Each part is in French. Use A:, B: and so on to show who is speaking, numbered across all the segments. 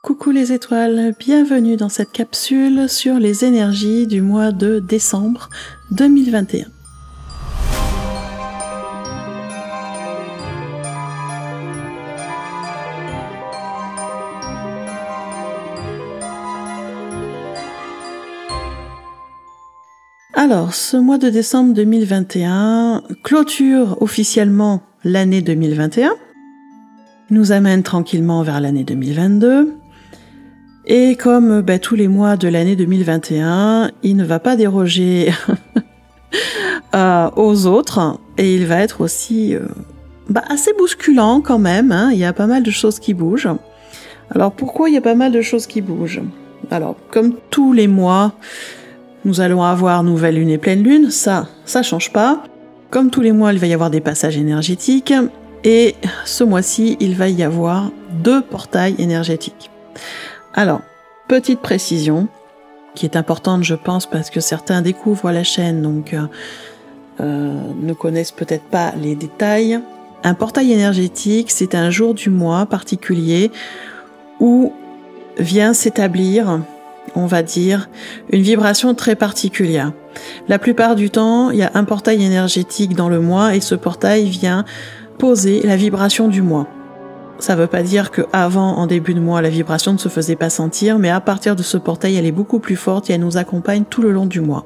A: Coucou les étoiles, bienvenue dans cette capsule sur les énergies du mois de décembre 2021. Alors, ce mois de décembre 2021 clôture officiellement l'année 2021, nous amène tranquillement vers l'année 2022. Et comme tous les mois de l'année 2021, il ne va pas déroger aux autres et il va être aussi assez bousculant quand même, hein. Il y a pas mal de choses qui bougent. Alors pourquoi il y a pas mal de choses qui bougent? Alors comme tous les mois, nous allons avoir nouvelle lune et pleine lune, ça change pas. Comme tous les mois, il va y avoir des passages énergétiques et ce mois-ci, il va y avoir 2 portails énergétiques. Alors, petite précision, qui est importante je pense parce que certains découvrent la chaîne, donc ne connaissent peut-être pas les détails. Un portail énergétique, c'est un jour du mois particulier où vient s'établir, on va dire, une vibration très particulière. La plupart du temps, il y a un portail énergétique dans le mois et ce portail vient poser la vibration du mois. Ça ne veut pas dire qu'avant, en début de mois, la vibration ne se faisait pas sentir, mais à partir de ce portail, elle est beaucoup plus forte et elle nous accompagne tout le long du mois.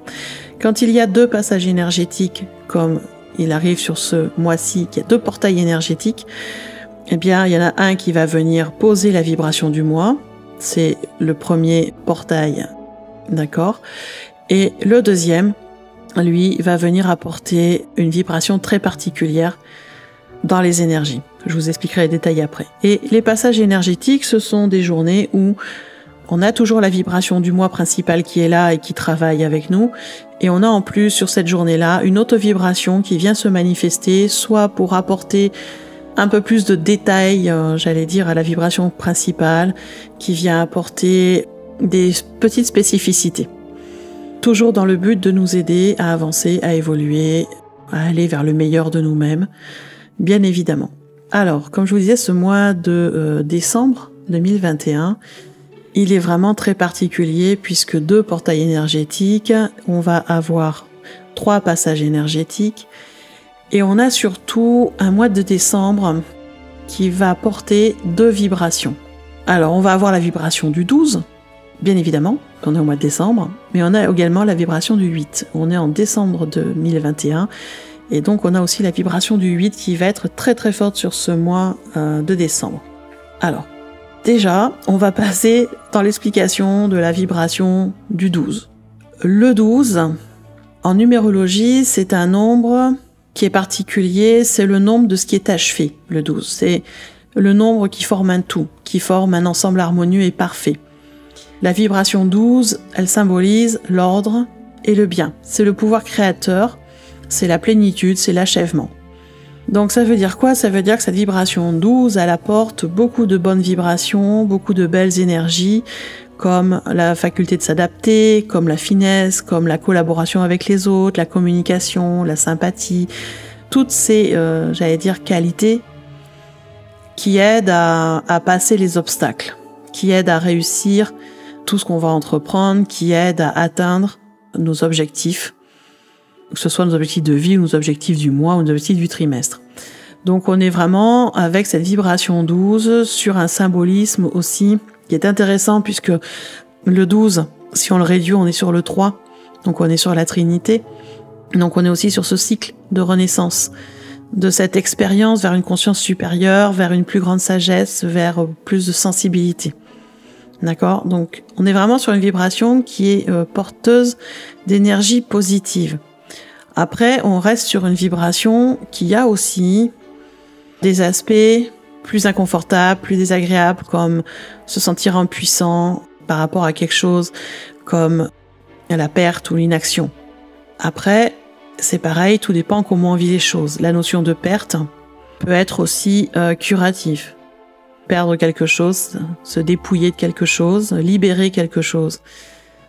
A: Quand il y a 2 passages énergétiques, comme il arrive sur ce mois-ci, qu'il y a 2 portails énergétiques, eh bien, il y en a un qui va venir poser la vibration du mois. C'est le premier portail, d'accord? Et le deuxième, lui, va venir apporter une vibration très particulière dans les énergies. Je vous expliquerai les détails après. Et les passages énergétiques, ce sont des journées où on a toujours la vibration du mois principal qui est là et qui travaille avec nous. Et on a en plus, sur cette journée-là, une autre vibration qui vient se manifester, soit pour apporter un peu plus de détails, j'allais dire, à la vibration principale, qui vient apporter des petites spécificités. Toujours dans le but de nous aider à avancer, à évoluer, à aller vers le meilleur de nous-mêmes, bien évidemment. Alors, comme je vous disais, ce mois de décembre 2021, il est vraiment très particulier puisque 2 portails énergétiques, on va avoir 3 passages énergétiques et on a surtout un mois de décembre qui va apporter 2 vibrations. Alors, on va avoir la vibration du 12, bien évidemment, on est au mois de décembre, mais on a également la vibration du 8. On est en décembre 2021 et donc on a aussi la vibration du 8 qui va être très très forte sur ce mois de décembre. Alors, déjà, on va passer dans l'explication de la vibration du 12. Le 12, en numérologie, c'est un nombre qui est particulier, c'est le nombre de ce qui est achevé, le 12. C'est le nombre qui forme un tout, qui forme un ensemble harmonieux et parfait. La vibration 12, elle symbolise l'ordre et le bien. C'est le pouvoir créateur, c'est la plénitude, c'est l'achèvement. Donc ça veut dire quoi? Ça veut dire que cette vibration 12, elle apporte beaucoup de bonnes vibrations, beaucoup de belles énergies, comme la faculté de s'adapter, comme la finesse, comme la collaboration avec les autres, la communication, la sympathie, toutes ces, j'allais dire, qualités qui aident à passer les obstacles, qui aident à réussir tout ce qu'on va entreprendre, qui aident à atteindre nos objectifs, que ce soit nos objectifs de vie, nos objectifs du mois ou nos objectifs du trimestre. Donc on est vraiment avec cette vibration 12 sur un symbolisme aussi qui est intéressant puisque le 12, si on le réduit, on est sur le 3, donc on est sur la Trinité, donc on est aussi sur ce cycle de renaissance, de cette expérience vers une conscience supérieure, vers une plus grande sagesse, vers plus de sensibilité. D'accord? Donc on est vraiment sur une vibration qui est porteuse d'énergie positive. Après, on reste sur une vibration qui a aussi des aspects plus inconfortables, plus désagréables, comme se sentir impuissant par rapport à quelque chose, comme la perte ou l'inaction. Après, c'est pareil, tout dépend comment on vit les choses. La notion de perte peut être aussi curative. Perdre quelque chose, se dépouiller de quelque chose, libérer quelque chose.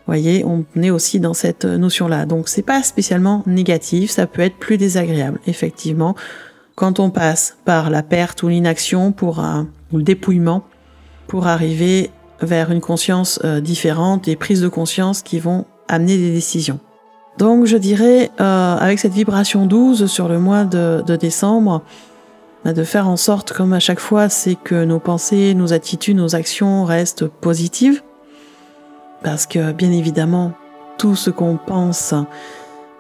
A: Vous voyez, on est aussi dans cette notion-là. Donc, c'est pas spécialement négatif, ça peut être plus désagréable. Effectivement, quand on passe par la perte ou l'inaction ou le dépouillement pour arriver vers une conscience différente, des prises de conscience qui vont amener des décisions. Donc je dirais, avec cette vibration 12 sur le mois de décembre, de faire en sorte, comme à chaque fois, c'est que nos pensées, nos attitudes, nos actions restent positives. Parce que, bien évidemment, tout ce qu'on pense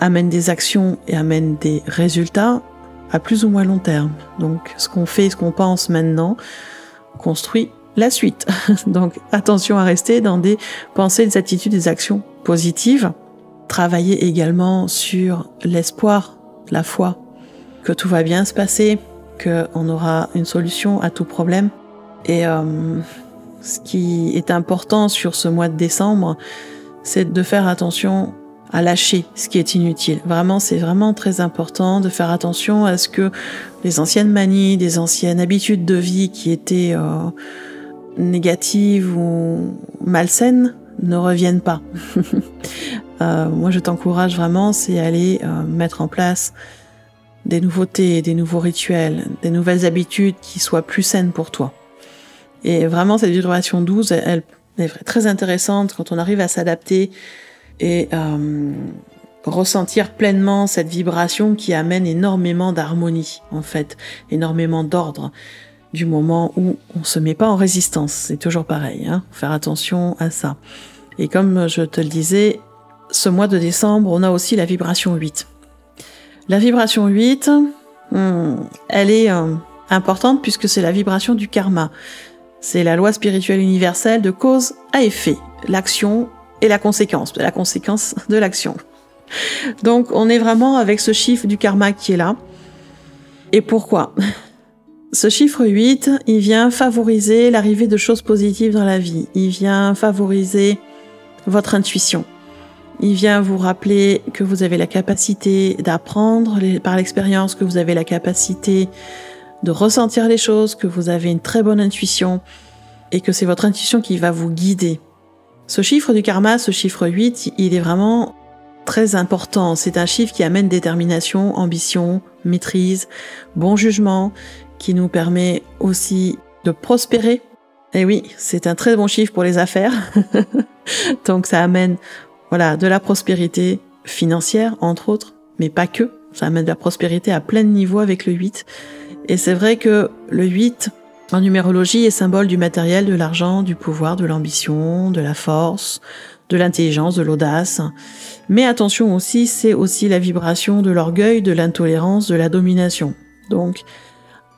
A: amène des actions et amène des résultats à plus ou moins long terme. Donc, ce qu'on fait, ce qu'on pense maintenant, construit la suite. Donc, attention à rester dans des pensées, des attitudes, des actions positives. Travailler également sur l'espoir, la foi, que tout va bien se passer, qu'on aura une solution à tout problème. Et ce qui est important sur ce mois de décembre, c'est de faire attention à lâcher ce qui est inutile. Vraiment, c'est vraiment très important de faire attention à ce que les anciennes manies, des anciennes habitudes de vie qui étaient négatives ou malsaines ne reviennent pas. Moi, je t'encourage vraiment, c'est aller mettre en place des nouveautés, des nouveaux rituels, des nouvelles habitudes qui soient plus saines pour toi. Et vraiment, cette vibration 12, elle est très intéressante quand on arrive à s'adapter et ressentir pleinement cette vibration qui amène énormément d'harmonie, en fait, énormément d'ordre, du moment où on se met pas en résistance. C'est toujours pareil, hein, faire attention à ça. Et comme je te le disais, ce mois de décembre, on a aussi la vibration 8. La vibration 8, elle est importante puisque c'est la vibration du karma. C'est la loi spirituelle universelle de cause à effet, l'action et la conséquence de l'action. Donc on est vraiment avec ce chiffre du karma qui est là. Et pourquoi ? Ce chiffre 8, il vient favoriser l'arrivée de choses positives dans la vie. Il vient favoriser votre intuition. Il vient vous rappeler que vous avez la capacité d'apprendre par l'expérience, que vous avez la capacité de ressentir les choses, que vous avez une très bonne intuition et que c'est votre intuition qui va vous guider. Ce chiffre du karma, ce chiffre 8, il est vraiment très important. C'est un chiffre qui amène détermination, ambition, maîtrise, bon jugement, qui nous permet aussi de prospérer. Et oui, c'est un très bon chiffre pour les affaires. Donc ça amène de la prospérité financière, entre autres, mais pas que. Ça amène de la prospérité à plein de niveaux avec le 8. Et c'est vrai que le 8, en numérologie, est symbole du matériel, de l'argent, du pouvoir, de l'ambition, de la force, de l'intelligence, de l'audace. Mais attention aussi, c'est aussi la vibration de l'orgueil, de l'intolérance, de la domination. Donc,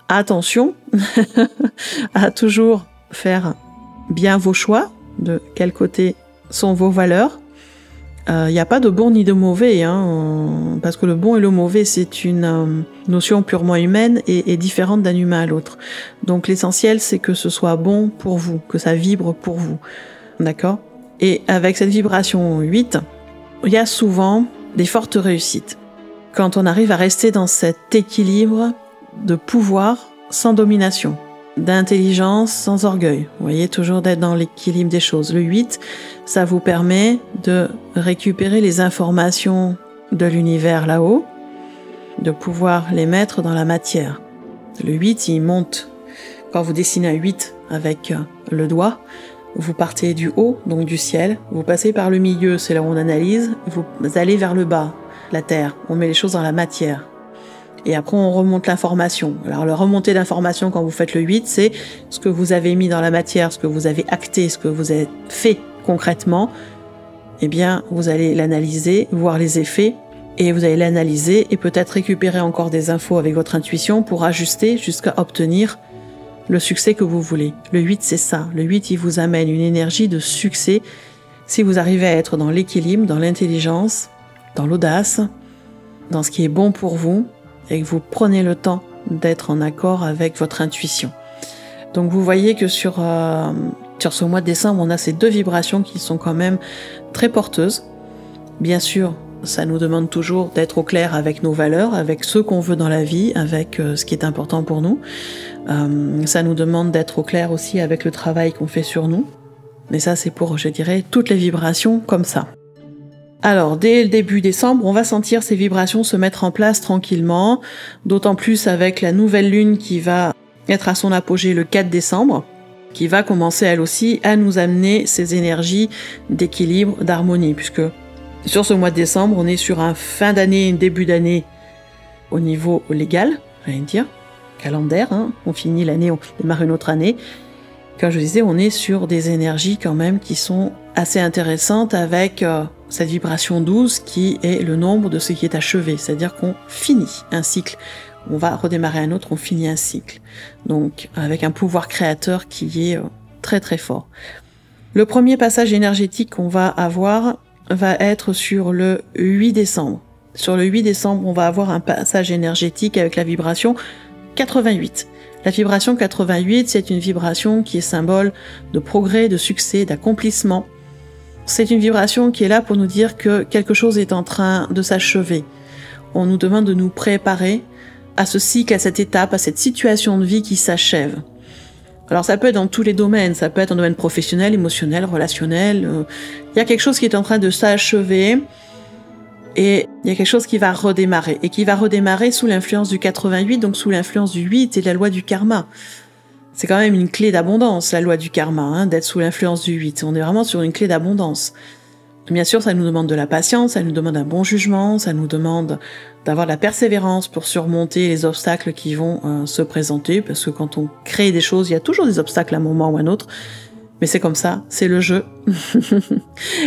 A: attention à toujours faire bien vos choix, de quel côté sont vos valeurs. Il n'y a pas de bon ni de mauvais, parce que le bon et le mauvais, c'est une notion purement humaine et différente d'un humain à l'autre. Donc l'essentiel, c'est que ce soit bon pour vous, que ça vibre pour vous. D'accord ? Et avec cette vibration 8, il y a souvent des fortes réussites. Quand on arrive à rester dans cet équilibre de pouvoir sans domination, d'intelligence sans orgueil. Vous voyez, toujours d'être dans l'équilibre des choses. Le 8, ça vous permet de récupérer les informations de l'univers là-haut, de pouvoir les mettre dans la matière. Le 8, il monte. Quand vous dessinez un 8 avec le doigt, vous partez du haut, donc du ciel, vous passez par le milieu, c'est là où on analyse, vous allez vers le bas, la terre, on met les choses dans la matière. Et après, on remonte l'information. Alors, le remonter d'information quand vous faites le 8, c'est ce que vous avez mis dans la matière, ce que vous avez acté, ce que vous avez fait concrètement. Eh bien, vous allez l'analyser, voir les effets, et vous allez l'analyser et peut-être récupérer encore des infos avec votre intuition pour ajuster jusqu'à obtenir le succès que vous voulez. Le 8, c'est ça. Le 8, il vous amène une énergie de succès si vous arrivez à être dans l'équilibre, dans l'intelligence, dans l'audace, dans ce qui est bon pour vous, et que vous prenez le temps d'être en accord avec votre intuition. Donc vous voyez que sur ce mois de décembre, on a ces deux vibrations qui sont quand même très porteuses. Bien sûr, ça nous demande toujours d'être au clair avec nos valeurs, avec ce qu'on veut dans la vie, avec ce qui est important pour nous. Ça nous demande d'être au clair aussi avec le travail qu'on fait sur nous. Mais ça, c'est pour, je dirais, toutes les vibrations comme ça. Alors, dès le début décembre, on va sentir ces vibrations se mettre en place tranquillement, d'autant plus avec la nouvelle lune qui va être à son apogée le 4 décembre. qui va commencer elle aussi à nous amener ces énergies d'équilibre, d'harmonie, puisque sur ce mois de décembre, on est sur un fin d'année, un début d'année au niveau légal, rien dire, calendaire, hein. On finit l'année, on démarre une autre année. Comme je disais, on est sur des énergies quand même qui sont assez intéressantes avec cette vibration 12 qui est le nombre de ce qui est achevé, c'est-à-dire qu'on finit un cycle. On va redémarrer un autre, on finit un cycle. Donc avec un pouvoir créateur qui est très très fort. Le premier passage énergétique qu'on va avoir va être sur le 8 décembre. Sur le 8 décembre, on va avoir un passage énergétique avec la vibration 88. La vibration 88, c'est une vibration qui est symbole de progrès, de succès, d'accomplissement. C'est une vibration qui est là pour nous dire que quelque chose est en train de s'achever. On nous demande de nous préparer à ce cycle, à cette étape, à cette situation de vie qui s'achève. Alors ça peut être dans tous les domaines, ça peut être dans le domaine professionnel, émotionnel, relationnel. Il y a quelque chose qui est en train de s'achever et il y a quelque chose qui va redémarrer. Et qui va redémarrer sous l'influence du 88, donc sous l'influence du 8 et de la loi du karma. C'est quand même une clé d'abondance, la loi du karma, hein, d'être sous l'influence du 8. On est vraiment sur une clé d'abondance. Bien sûr, ça nous demande de la patience, ça nous demande un bon jugement, ça nous demande d'avoir de la persévérance pour surmonter les obstacles qui vont se présenter, parce que quand on crée des choses, il y a toujours des obstacles à un moment ou à un autre, mais c'est comme ça, c'est le jeu.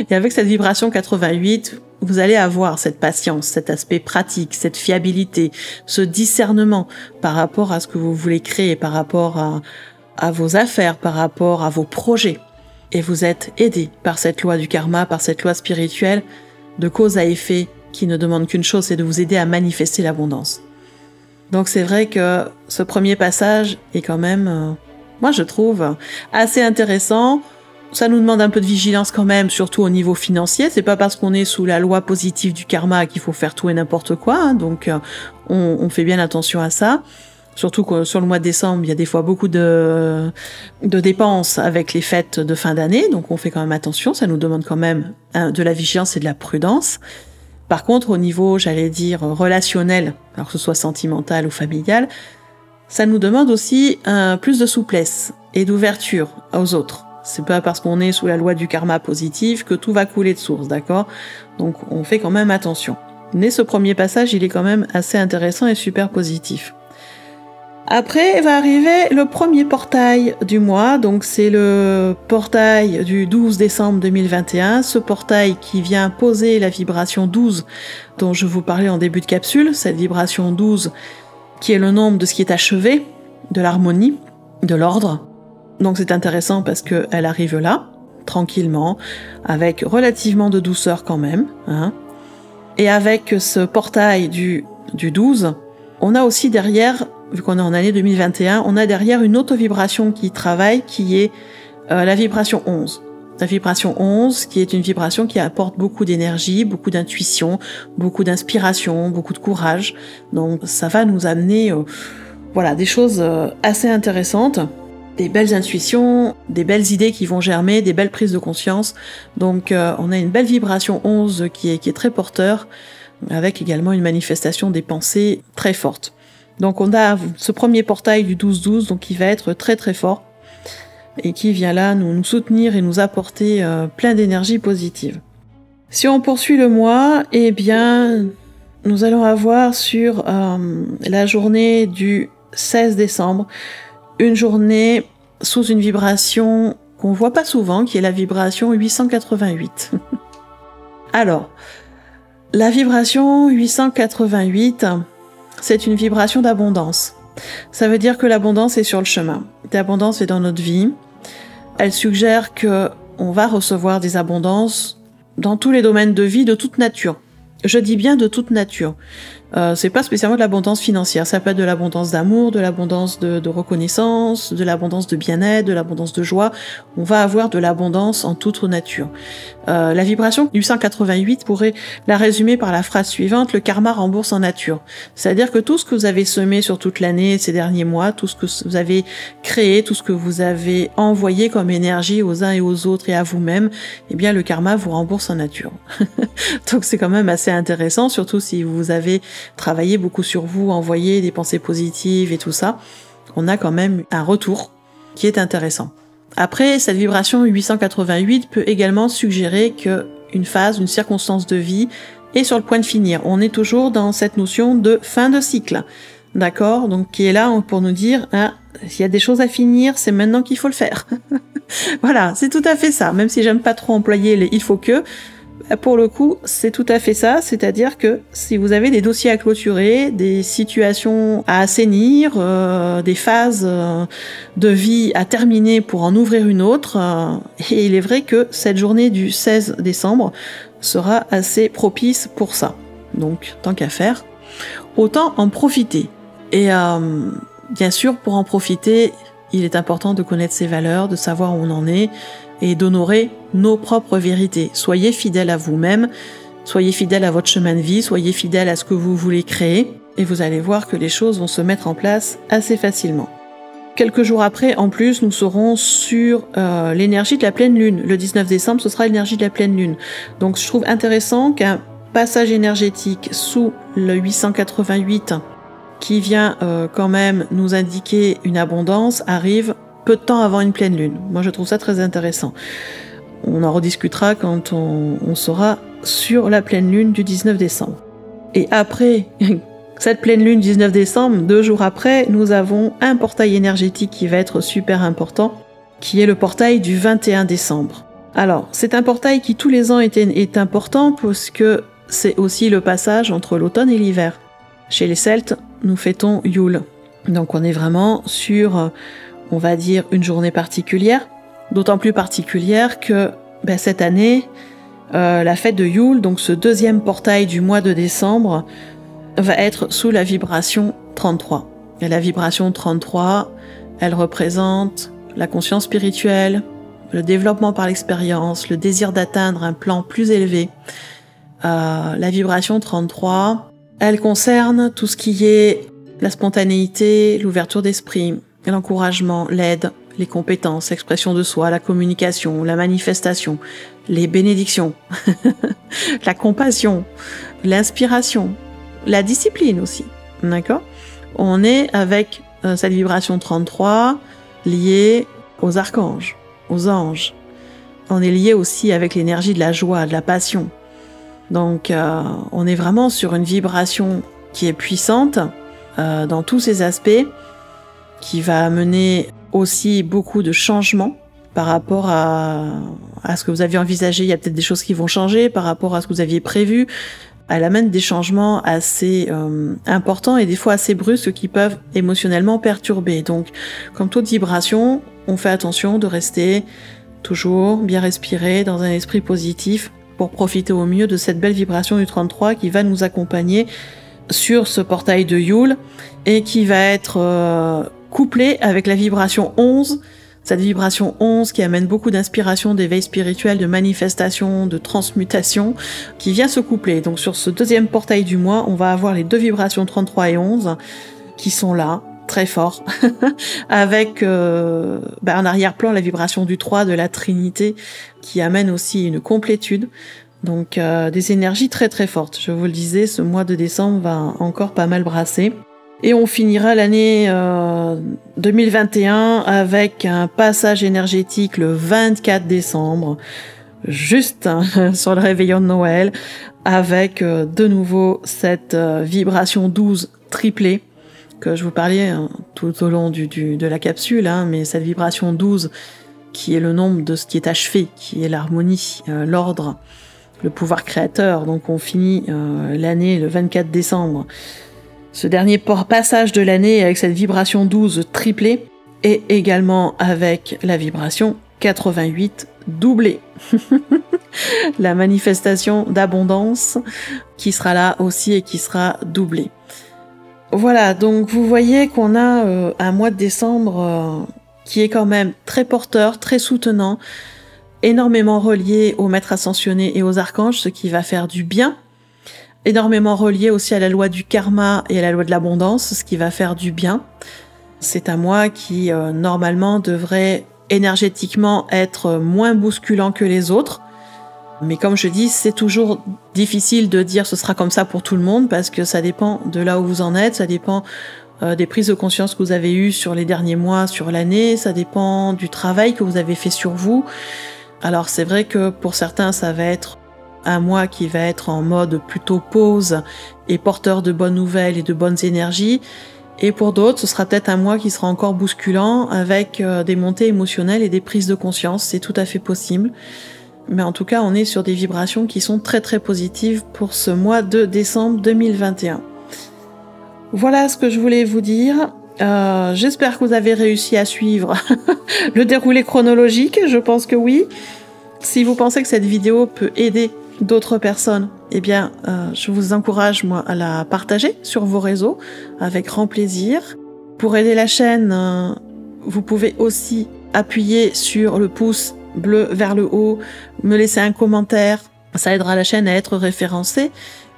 A: Et avec cette vibration 88, vous allez avoir cette patience, cet aspect pratique, cette fiabilité, ce discernement par rapport à ce que vous voulez créer, par rapport à vos affaires, par rapport à vos projets. Et vous êtes aidé par cette loi du karma, par cette loi spirituelle de cause à effet qui ne demande qu'une chose, c'est de vous aider à manifester l'abondance. Donc c'est vrai que ce premier passage est quand même, moi je trouve, assez intéressant. Ça nous demande un peu de vigilance quand même, surtout au niveau financier. C'est pas parce qu'on est sous la loi positive du karma qu'il faut faire tout et n'importe quoi, hein. Donc on fait bien attention à ça. Surtout que sur le mois de décembre, il y a des fois beaucoup de dépenses avec les fêtes de fin d'année, donc on fait quand même attention, ça nous demande quand même de la vigilance et de la prudence. Par contre, au niveau, j'allais dire, relationnel, alors que ce soit sentimental ou familial, ça nous demande aussi plus de souplesse et d'ouverture aux autres. C'est pas parce qu'on est sous la loi du karma positif que tout va couler de source, d'accord? Donc on fait quand même attention. Mais ce premier passage, il est quand même assez intéressant et super positif. Après va arriver le premier portail du mois, donc c'est le portail du 12 décembre 2021, ce portail qui vient poser la vibration 12 dont je vous parlais en début de capsule, cette vibration 12 qui est le nombre de ce qui est achevé, de l'harmonie, de l'ordre. Donc c'est intéressant parce qu'elle arrive là, tranquillement, avec relativement de douceur quand même, hein. Et avec ce portail du 12, on a aussi derrière, vu qu'on est en année 2021, on a derrière une autre vibration qui travaille, qui est la vibration 11. La vibration 11, qui est une vibration qui apporte beaucoup d'énergie, beaucoup d'intuition, beaucoup d'inspiration, beaucoup de courage. Donc ça va nous amener des choses assez intéressantes, des belles intuitions, des belles idées qui vont germer, des belles prises de conscience. Donc on a une belle vibration 11 qui est très porteur, avec également une manifestation des pensées très forte. Donc on a ce premier portail du 12-12 donc qui va être très très fort et qui vient là nous soutenir et nous apporter plein d'énergie positive. Si on poursuit le mois, eh bien nous allons avoir sur la journée du 16 décembre une journée sous une vibration qu'on voit pas souvent, qui est la vibration 888. Alors, la vibration 888, c'est une vibration d'abondance. Ça veut dire que l'abondance est sur le chemin. L'abondance est dans notre vie. Elle suggère que on va recevoir des abondances dans tous les domaines de vie de toute nature. Je dis bien de toute nature. C'est pas spécialement de l'abondance financière, ça peut être de l'abondance d'amour, de l'abondance de reconnaissance, de l'abondance de bien-être, de l'abondance de joie. On va avoir de l'abondance en toute nature. La vibration 888 pourrait la résumer par la phrase suivante: le karma rembourse en nature. C'est-à-dire que tout ce que vous avez semé sur toute l'année, ces derniers mois, tout ce que vous avez créé, tout ce que vous avez envoyé comme énergie aux uns et aux autres et à vous-même, eh bien le karma vous rembourse en nature. Donc c'est quand même assez intéressant, surtout si vous avez travaillé beaucoup sur vous, envoyé des pensées positives et tout ça. On a quand même un retour qui est intéressant. Après, cette vibration 888 peut également suggérer qu'une phase, une circonstance de vie est sur le point de finir. On est toujours dans cette notion de fin de cycle, d'accord? Donc qui est là pour nous dire, hein, il y a des choses à finir, c'est maintenant qu'il faut le faire. Voilà, c'est tout à fait ça. Même si j'aime pas trop employer les « il faut que », pour le coup, c'est tout à fait ça, c'est-à-dire que si vous avez des dossiers à clôturer, des situations à assainir, des phases de vie à terminer pour en ouvrir une autre, et il est vrai que cette journée du 16 décembre sera assez propice pour ça. Donc, tant qu'à faire, autant en profiter. Et bien sûr, pour en profiter, il est important de connaître ses valeurs, de savoir où on en est, et d'honorer nos propres vérités. Soyez fidèles à vous-même, soyez fidèles à votre chemin de vie, soyez fidèles à ce que vous voulez créer, et vous allez voir que les choses vont se mettre en place assez facilement. Quelques jours après, en plus, nous serons sur l'énergie de la pleine lune. Le 19 décembre, ce sera l'énergie de la pleine lune. Donc je trouve intéressant qu'un passage énergétique sous le 888, qui vient quand même nous indiquer une abondance, arrive peu de temps avant une pleine lune. Moi, je trouve ça très intéressant. On en rediscutera quand on sera sur la pleine lune du 19 décembre. Et après cette pleine lune du 19 décembre, 2 jours après, nous avons un portail énergétique qui va être super important, qui est le portail du 21 décembre. Alors, c'est un portail qui tous les ans est important parce que c'est aussi le passage entre l'automne et l'hiver. Chez les Celtes, nous fêtons Yule. Donc on est vraiment sur, on va dire, une journée particulière, d'autant plus particulière que cette année, la fête de Yule, donc ce deuxième portail du mois de décembre, va être sous la vibration 33. Et la vibration 33, elle représente la conscience spirituelle, le développement par l'expérience, le désir d'atteindre un plan plus élevé. La vibration 33, elle concerne tout ce qui est la spontanéité, l'ouverture d'esprit, l'encouragement, l'aide, les compétences, l'expression de soi, la communication, la manifestation, les bénédictions, la compassion, l'inspiration, la discipline aussi, d'accord? On est avec cette vibration 33 liée aux archanges, aux anges. On est lié aussi avec l'énergie de la joie, de la passion. Donc on est vraiment sur une vibration qui est puissante dans tous ses aspects, qui va amener aussi beaucoup de changements par rapport à ce que vous aviez envisagé. Il y a peut-être des choses qui vont changer par rapport à ce que vous aviez prévu. Elle amène des changements assez importants et des fois assez brusques qui peuvent émotionnellement perturber. Donc, comme toute vibration, on fait attention de rester toujours bien respirer dans un esprit positif pour profiter au mieux de cette belle vibration du 33 qui va nous accompagner sur ce portail de Yule et qui va être couplée avec la vibration 11, cette vibration 11 qui amène beaucoup d'inspiration, d'éveil spirituel, de manifestation, de transmutation, qui vient se coupler. Donc sur ce deuxième portail du mois, on va avoir les deux vibrations 33 et 11 qui sont là, très fort, avec en arrière-plan la vibration du 3 de la Trinité qui amène aussi une complétude. Donc des énergies très très fortes. Je vous le disais, ce mois de décembre va encore pas mal brasser. Et on finira l'année 2021 avec un passage énergétique le 24 décembre, juste sur le réveillon de Noël, avec de nouveau cette vibration 12 triplée que je vous parlais tout au long de la capsule, mais cette vibration 12 qui est le nombre de ce qui est achevé, qui est l'harmonie, l'ordre, le pouvoir créateur. Donc on finit l'année le 24 décembre. Ce dernier passage de l'année avec cette vibration 12 triplée et également avec la vibration 88 doublée. La manifestation d'abondance qui sera là aussi et qui sera doublée. Voilà, donc vous voyez qu'on a un mois de décembre qui est quand même très porteur, très soutenant, énormément relié aux maîtres ascensionnés et aux archanges, ce qui va faire du bien. Énormément relié aussi à la loi du karma et à la loi de l'abondance, ce qui va faire du bien. C'est un mois qui, normalement, devrait énergétiquement être moins bousculant que les autres. Mais comme je dis, c'est toujours difficile de dire ce sera comme ça pour tout le monde parce que ça dépend de là où vous en êtes, ça dépend des prises de conscience que vous avez eues sur les derniers mois, sur l'année, ça dépend du travail que vous avez fait sur vous. Alors c'est vrai que pour certains, ça va être un mois qui va être en mode plutôt pause et porteur de bonnes nouvelles et de bonnes énergies. Et pour d'autres, ce sera peut-être un mois qui sera encore bousculant avec des montées émotionnelles et des prises de conscience. C'est tout à fait possible. Mais en tout cas, on est sur des vibrations qui sont très très positives pour ce mois de décembre 2021. Voilà ce que je voulais vous dire. J'espère que vous avez réussi à suivre le déroulé chronologique. Je pense que oui. Si vous pensez que cette vidéo peut aider d'autres personnes, eh bien, je vous encourage, moi, à la partager sur vos réseaux avec grand plaisir. Pour aider la chaîne, vous pouvez aussi appuyer sur le pouce bleu vers le haut, me laisser un commentaire. Ça aidera la chaîne à être référencée.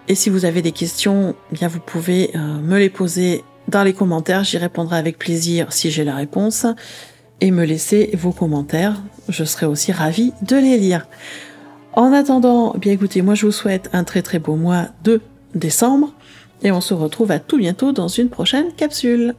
A: Et si vous avez des questions, eh bien, vous pouvez me les poser dans les commentaires. J'y répondrai avec plaisir si j'ai la réponse. Et me laisser vos commentaires. Je serai aussi ravie de les lire. En attendant, bien écoutez, moi je vous souhaite un très très beau mois de décembre et on se retrouve à tout bientôt dans une prochaine capsule.